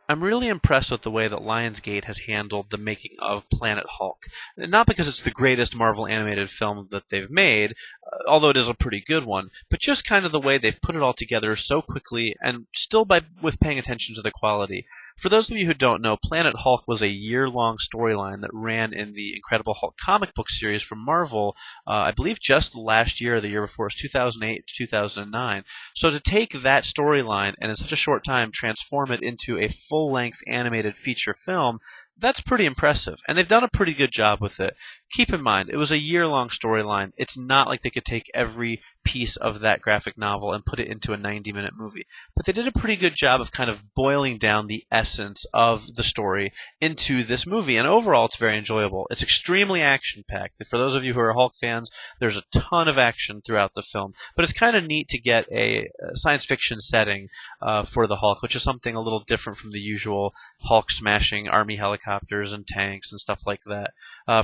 I'm really impressed with the way that Lionsgate has handled the making of Planet Hulk. Not because it's the greatest Marvel animated film that they've made, although it is a pretty good one, but just kind of the way they've put it all together so quickly and still with paying attention to the quality. For those of you who don't know, Planet Hulk was a year-long storyline that ran in the Incredible Hulk comic book series from Marvel, I believe just last year or the year before, it was 2008 to 2009. So to take that storyline and in such a short time transform it into a full-length animated feature film, that's pretty impressive. And they've done a pretty good job with it. Keep in mind, it was a year-long storyline. It's not like they could take every piece of that graphic novel and put it into a 90-minute movie. But they did a pretty good job of kind of boiling down the essence of the story into this movie. And overall, it's very enjoyable. It's extremely action-packed. For those of you who are Hulk fans, there's a ton of action throughout the film. But it's kind of neat to get a science fiction setting for the Hulk, which is something a little different from the usual Hulk smashing army helicopters and tanks and stuff like that.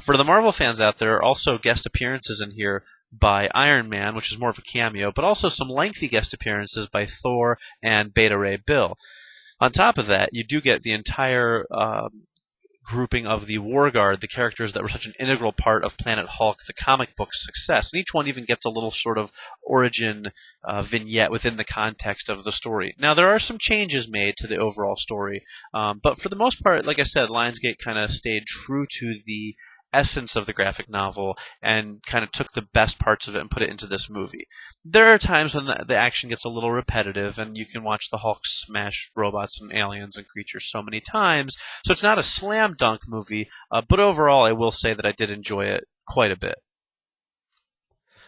For the Marvel fans out there, also guest appearances in here by Iron Man, which is more of a cameo, but also some lengthy guest appearances by Thor and Beta Ray Bill. On top of that, you do get the entire grouping of the War Guard, the characters that were such an integral part of Planet Hulk, the comic book's success. And each one even gets a little sort of origin vignette within the context of the story. Now, there are some changes made to the overall story, but for the most part, like I said, Lionsgate kind of stayed true to the essence of the graphic novel and kind of took the best parts of it and put it into this movie. There are times when the action gets a little repetitive and you can watch the Hulk smash robots and aliens and creatures so many times, so it's not a slam dunk movie, but overall I will say that I did enjoy it quite a bit.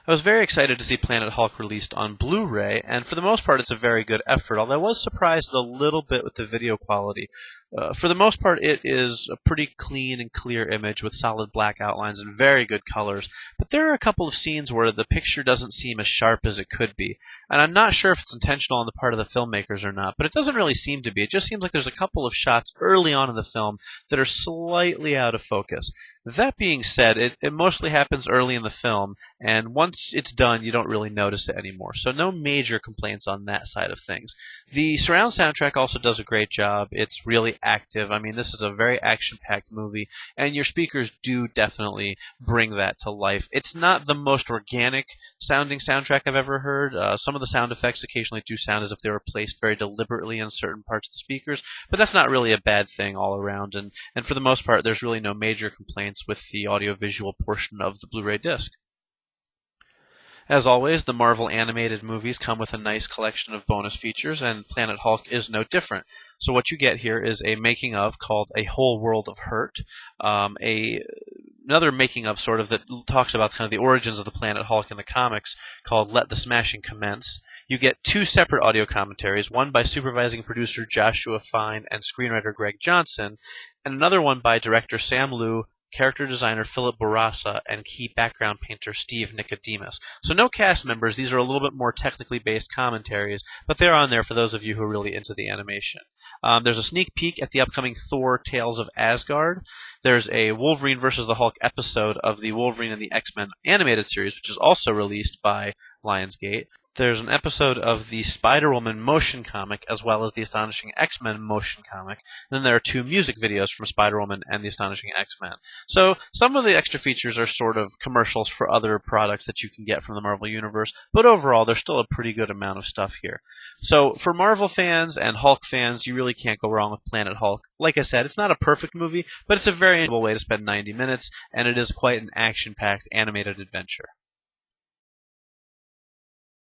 I was very excited to see Planet Hulk released on Blu-ray, and for the most part it's a very good effort, although I was surprised a little bit with the video quality. For the most part, it is a pretty clean and clear image with solid black outlines and very good colors, but there are a couple of scenes where the picture doesn't seem as sharp as it could be, and I'm not sure if it's intentional on the part of the filmmakers or not, but it doesn't really seem to be. It just seems like there's a couple of shots early on in the film that are slightly out of focus. That being said, it mostly happens early in the film, and once it's done, you don't really notice it anymore. So no major complaints on that side of things. The surround soundtrack also does a great job. It's really active. I mean, this is a very action-packed movie, and your speakers do definitely bring that to life. It's not the most organic sounding soundtrack I've ever heard. Some of the sound effects occasionally do sound as if they were placed very deliberately in certain parts of the speakers, but that's not really a bad thing all around, and for the most part, there's really no major complaints with the audiovisual portion of the Blu-ray disc. As always, the Marvel animated movies come with a nice collection of bonus features, and Planet Hulk is no different. So what you get here is a making of called A Whole World of Hurt, another making of sort of that talks about kind of the origins of the Planet Hulk in the comics called Let the Smashing Commence. You get two separate audio commentaries, one by supervising producer Joshua Fine and screenwriter Greg Johnson, and another one by director Sam Liu, character designer Philip Bourassa, and key background painter Steve Nicodemus. So no cast members. These are a little bit more technically based commentaries, but they're on there for those of you who are really into the animation. There's a sneak peek at the upcoming Thor Tales of Asgard. There's a Wolverine vs. the Hulk episode of the Wolverine and the X-Men animated series, which is also released by Lionsgate. There's an episode of the Spider-Woman motion comic as well as the Astonishing X-Men motion comic. And then there are two music videos from Spider-Woman and the Astonishing X-Men. So some of the extra features are sort of commercials for other products that you can get from the Marvel Universe, but overall there's still a pretty good amount of stuff here. So for Marvel fans and Hulk fans, you really can't go wrong with Planet Hulk. Like I said, it's not a perfect movie, but it's a very enjoyable way to spend 90 minutes, and it is quite an action-packed animated adventure.